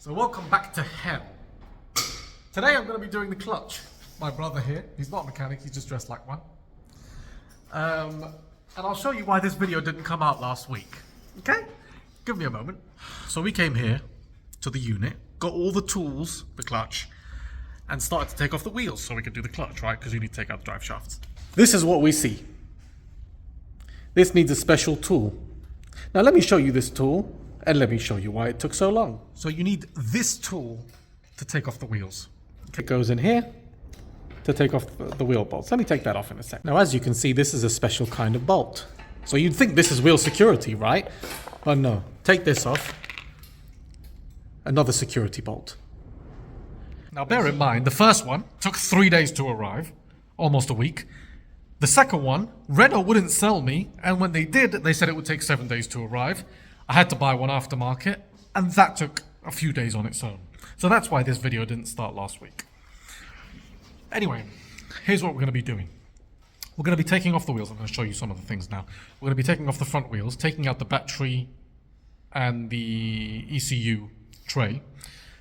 So welcome back to hell. Today I'm going to be doing the clutch. My brother here, he's not a mechanic, he's just dressed like one. And I'll show you why this video didn't come out last week. Okay? Give me a moment. So we came here to the unit, got all the tools, the clutch, and started to take off the wheels so we could do the clutch, right? Because you need to take out the drive shafts. This is what we see. This needs a special tool. Now let me show you this tool, and let me show you why it took so long. So you need this tool to take off the wheels. It goes in here to take off the wheel bolts. Let me take that off in a sec. Now as you can see, this is a special kind of bolt. So you'd think this is wheel security, right? But no, take this off. Another security bolt. Now bear in mind, the first one took 3 days to arrive, almost a week. The second one, Renault wouldn't sell me, and when they did, they said it would take 7 days to arrive. I had to buy one aftermarket, and that took a few days on its own. So that's why this video didn't start last week. Anyway, here's what we're going to be doing. We're going to be taking off the wheels. I'm going to show you some of the things now. We're going to be taking off the front wheels, taking out the battery and the ECU tray,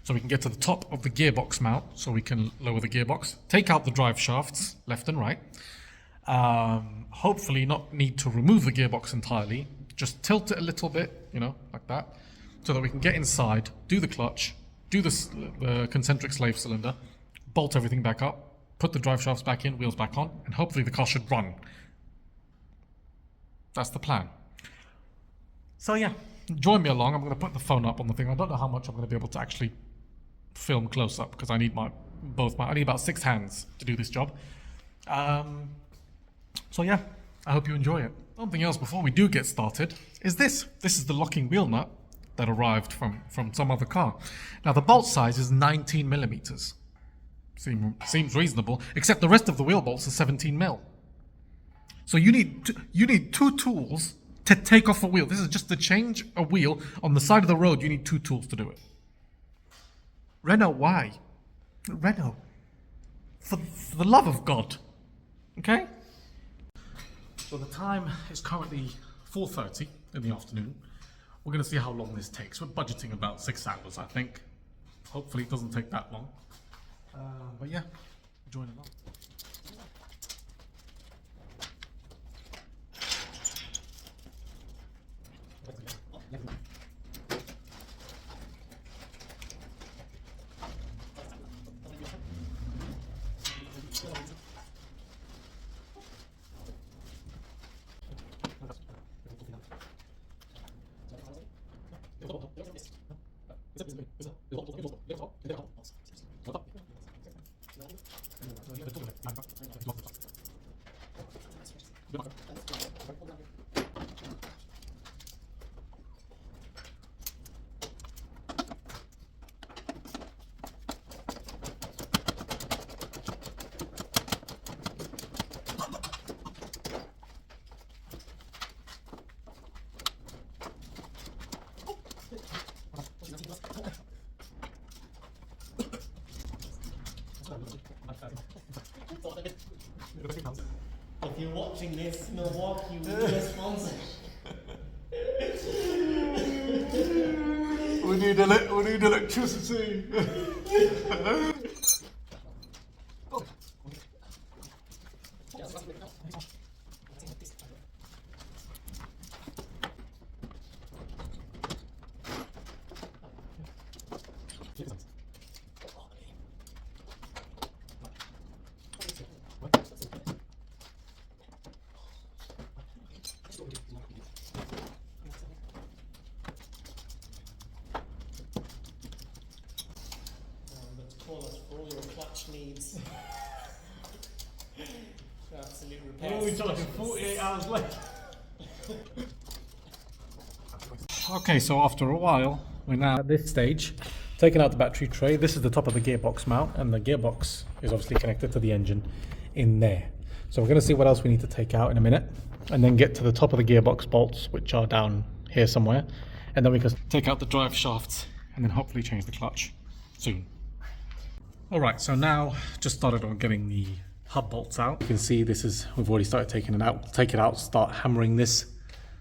so we can get to the top of the gearbox mount, so we can lower the gearbox, take out the drive shafts, left and right. Hopefully not need to remove the gearbox entirely, just tilt it a little bit, you know, like that, so that we can get inside, do the clutch, do the concentric slave cylinder, bolt everything back up, put the drive shafts back in, wheels back on, and hopefully the car should run. That's the plan. So yeah, join me along. I'm going to put the phone up on the thing. I don't know how much I'm going to be able to actually film close up because I need I need about 6 hands to do this job. So yeah, I hope you enjoy it. Something else before we do get started is this. This is the locking wheel nut that arrived from some other car. Now the bolt size is 19 millimeters. Seems reasonable, except the rest of the wheel bolts are 17 mil. So you need 2 tools to take off a wheel. This is just to change a wheel on the side of the road. You need 2 tools to do it. Renault, why? Renault, for the love of God, okay? So the time is currently 4:30 in the afternoon. We're going to see how long this takes. We're budgeting about 6 hours, I think. Hopefully it doesn't take that long. But yeah, join along. If you're watching this, Milwaukee, we need a sponsor. We need electricity. Call us for all your clutch needs. Absolute repair. We're only talking 48 hours left. Okay, so after a while, we're now at this stage, taking out the battery tray. This is the top of the gearbox mount, and the gearbox is obviously connected to the engine in there. So we're going to see what else we need to take out in a minute, and then get to the top of the gearbox bolts, which are down here somewhere, and then we can take out the drive shafts, and then hopefully change the clutch soon. Alright, so now just started on getting the hub bolts out. You can see this is, we've already started taking it out. Take it out, start hammering this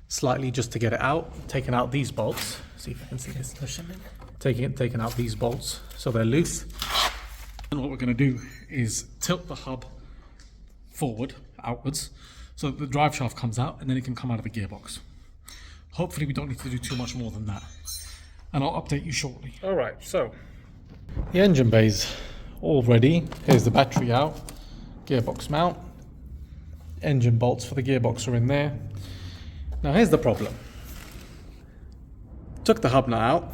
slightly just to get it out. Taking out these bolts. See if I can see this. Push them in. taking out these bolts so they're loose. And what we're going to do is tilt the hub forward, outwards, so that the drive shaft comes out and then it can come out of the gearbox. Hopefully we don't need to do too much more than that. And I'll update you shortly. Alright, so the engine bay's all ready. Here's the battery out, gearbox mount, engine bolts for the gearbox are in there. Now here's the problem. Took the hub nut out,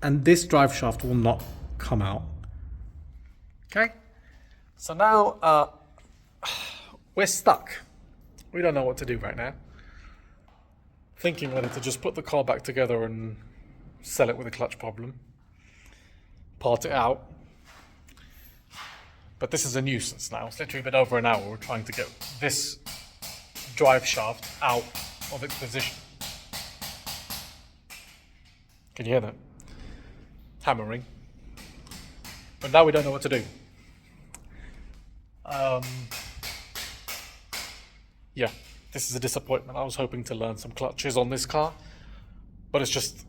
and this drive shaft will not come out. Okay, so now we're stuck. We don't know what to do right now. Thinking whether to just put the car back together and sell it with a clutch problem, part it out. But this is a nuisance now. It's literally been over an hour we're trying to get this drive shaft out of its position. Can you hear that? Hammering. But now we don't know what to do. Yeah, this is a disappointment. I was hoping to learn some clutches on this car, but it's just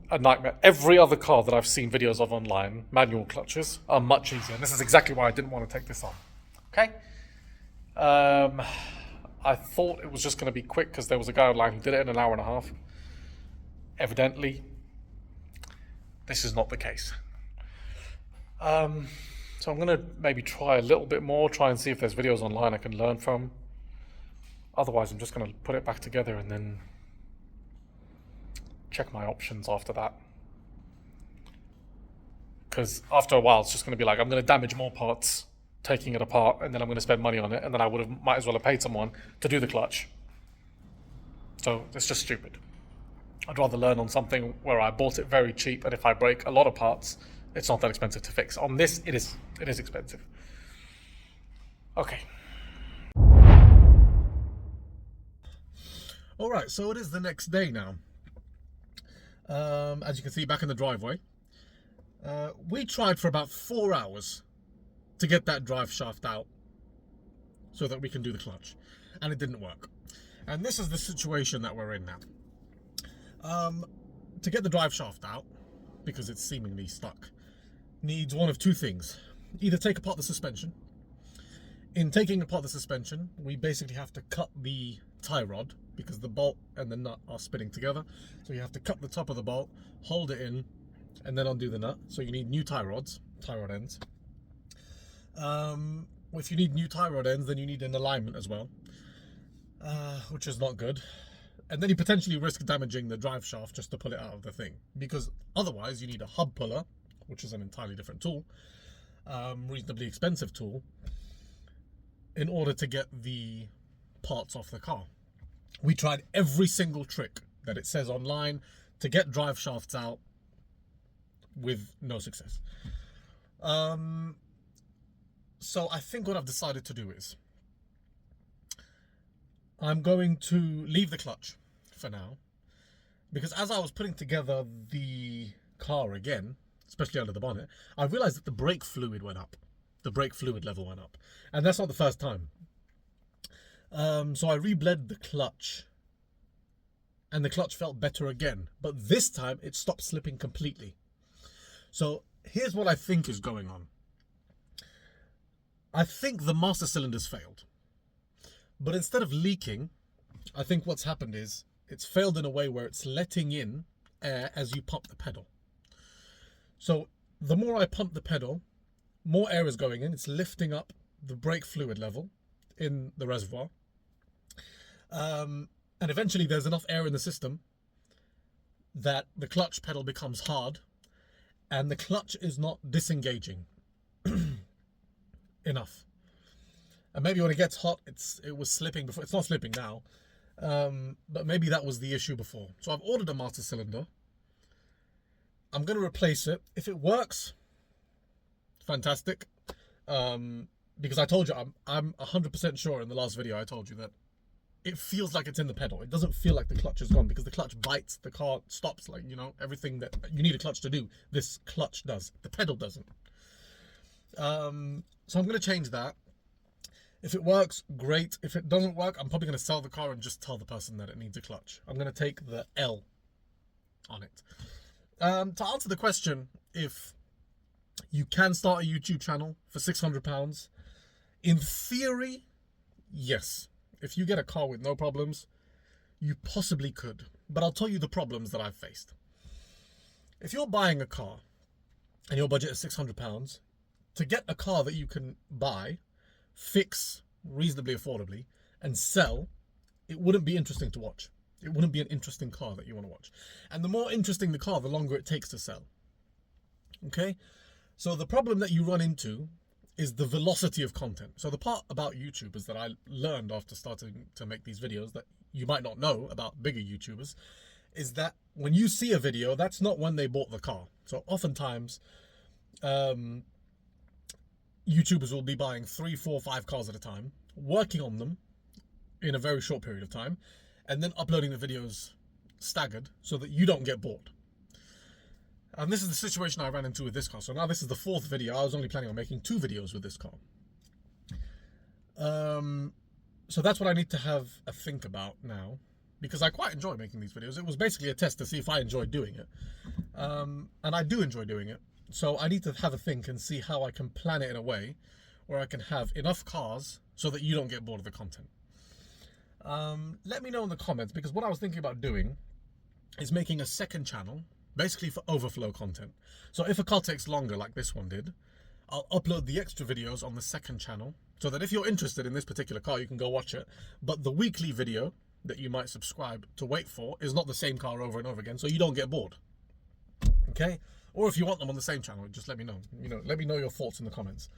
a nightmare. Every other car that I've seen videos of online, manual clutches, are much easier. And this is exactly why I didn't want to take this on. Okay? I thought it was just going to be quick because there was a guy online who did it in an hour and a half. Evidently, this is not the case. So I'm going to maybe try a little bit more, try and see if there's videos online I can learn from. Otherwise, I'm just going to put it back together and then check my options after that. Because after a while, it's just going to be like, I'm going to damage more parts taking it apart, and then I'm going to spend money on it, and then I might as well have paid someone to do the clutch. So it's just stupid. I'd rather learn on something where I bought it very cheap, and if I break a lot of parts, it's not that expensive to fix. On this, it is expensive. Okay. All right, so it is the next day now. As you can see, back in the driveway. We tried for about 4 hours to get that drive shaft out so that we can do the clutch, and it didn't work. And this is the situation that we're in now. To get the drive shaft out, because it's seemingly stuck, needs one of two things. Either take apart the suspension. In taking apart the suspension, we basically have to cut the tie rod, because the bolt and the nut are spinning together. So you have to cut the top of the bolt, hold it in, and then undo the nut. So you need new tie rod ends. If you need new tie rod ends, then you need an alignment as well, which is not good. And then you potentially risk damaging the drive shaft just to pull it out of the thing, because otherwise you need a hub puller, which is an entirely different tool, reasonably expensive tool, in order to get the parts off the car. We tried every single trick that it says online to get drive shafts out with no success. So I think what I've decided to do is I'm going to leave the clutch for now, because as I was putting together the car again, especially under the bonnet, I realized that the brake fluid went up. The brake fluid level went up. And that's not the first time. So I rebled the clutch, and the clutch felt better again. But this time it stopped slipping completely. So here's what I think is going on. I think the master cylinder's failed. But instead of leaking, I think what's happened is it's failed in a way where it's letting in air as you pump the pedal. So the more I pump the pedal, more air is going in. It's lifting up the brake fluid level in the reservoir. And eventually there's enough air in the system that the clutch pedal becomes hard and the clutch is not disengaging enough. And maybe when it gets hot, it was slipping before. It's not slipping now, but maybe that was the issue before. So I've ordered a master cylinder. I'm going to replace it. If it works, fantastic. Because I told you, I'm 100% sure in the last video I told you that it feels like it's in the pedal. It doesn't feel like the clutch is gone, because the clutch bites, the car stops, like, you know, everything that you need a clutch to do, this clutch does. The pedal doesn't. So I'm going to change that. If it works, great. If it doesn't work, I'm probably going to sell the car and just tell the person that it needs a clutch. I'm going to take the L on it. To answer the question, if you can start a YouTube channel for £600, in theory, yes. If you get a car with no problems, you possibly could. But I'll tell you the problems that I've faced. If you're buying a car and your budget is £600, to get a car that you can buy, fix reasonably affordably, and sell, it wouldn't be interesting to watch. It wouldn't be an interesting car that you want to watch. And the more interesting the car, the longer it takes to sell. Okay? So the problem that you run into is the velocity of content. So the part about YouTube is that I learned after starting to make these videos that you might not know about bigger YouTubers is that when you see a video, that's not when they bought the car. So oftentimes, YouTubers will be buying 3, 4, 5 cars at a time, working on them in a very short period of time, and then uploading the videos staggered so that you don't get bored. And this is the situation I ran into with this car. So now this is the 4th video. I was only planning on making 2 videos with this car. So that's what I need to have a think about now, because I quite enjoy making these videos. It was basically a test to see if I enjoyed doing it. And I do enjoy doing it. So I need to have a think and see how I can plan it in a way where I can have enough cars so that you don't get bored of the content. Let me know in the comments, because what I was thinking about doing is making a second channel, basically for overflow content. So if a car takes longer, like this one did, I'll upload the extra videos on the second channel, so that if you're interested in this particular car, you can go watch it. But the weekly video that you might subscribe to wait for is not the same car over and over again, so you don't get bored. Okay? Or if you want them on the same channel, just let me know. Let me know your thoughts in the comments.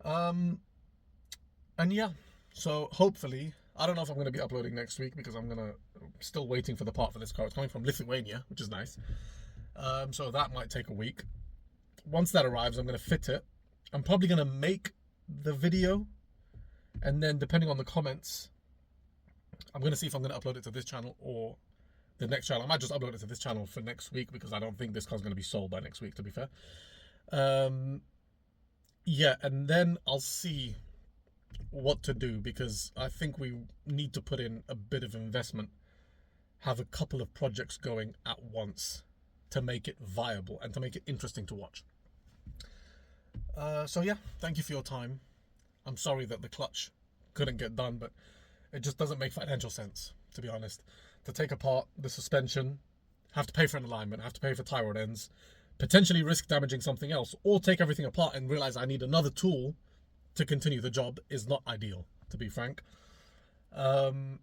And yeah, so hopefully, I don't know if I'm going to be uploading next week, because I'm still waiting for the part for this car. It's coming from Lithuania, which is nice. So that might take a week. Once that arrives, I'm going to fit it. I'm probably going to make the video, and then depending on the comments, I'm going to see if I'm going to upload it to this channel or the next channel. I might just upload it to this channel for next week, because I don't think this car's going to be sold by next week, to be fair. Yeah, and then I'll see what to do, because I think we need to put in a bit of investment, have a couple of projects going at once to make it viable and to make it interesting to watch. So yeah, thank you for your time. I'm sorry that the clutch couldn't get done, but it just doesn't make financial sense, to be honest. To take apart the suspension, have to pay for an alignment, have to pay for tie rod ends, potentially risk damaging something else, or take everything apart and realize I need another tool to continue the job is not ideal, to be frank. And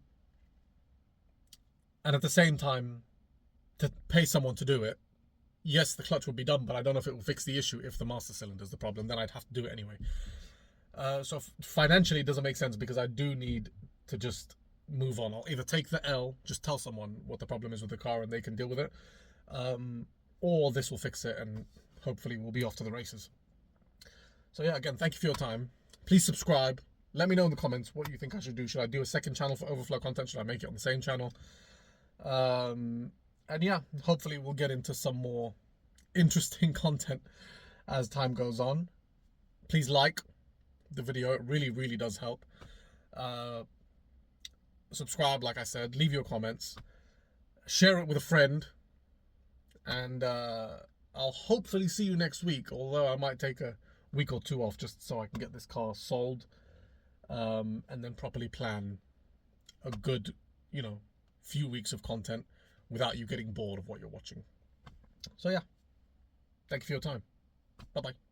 at the same time, to pay someone to do it, yes, the clutch would be done, but I don't know if it will fix the issue. If the master cylinder is the problem, then I'd have to do it anyway. So financially, it doesn't make sense, because I do need to just move on. I'll either take the L, just tell someone what the problem is with the car and they can deal with it, or this will fix it and hopefully we'll be off to the races. So yeah, again, thank you for your time. Please subscribe. Let me know in the comments what you think I should do. Should I do a second channel for overflow content? Should I make it on the same channel? And yeah, hopefully we'll get into some more interesting content as time goes on. Please like the video. It really, really does help. Subscribe, like I said. Leave your comments. Share it with a friend. And I'll hopefully see you next week, although I might take a week or 2 off just so I can get this car sold, and then properly plan a good, few weeks of content without you getting bored of what you're watching. So yeah, thank you for your time. Bye-bye.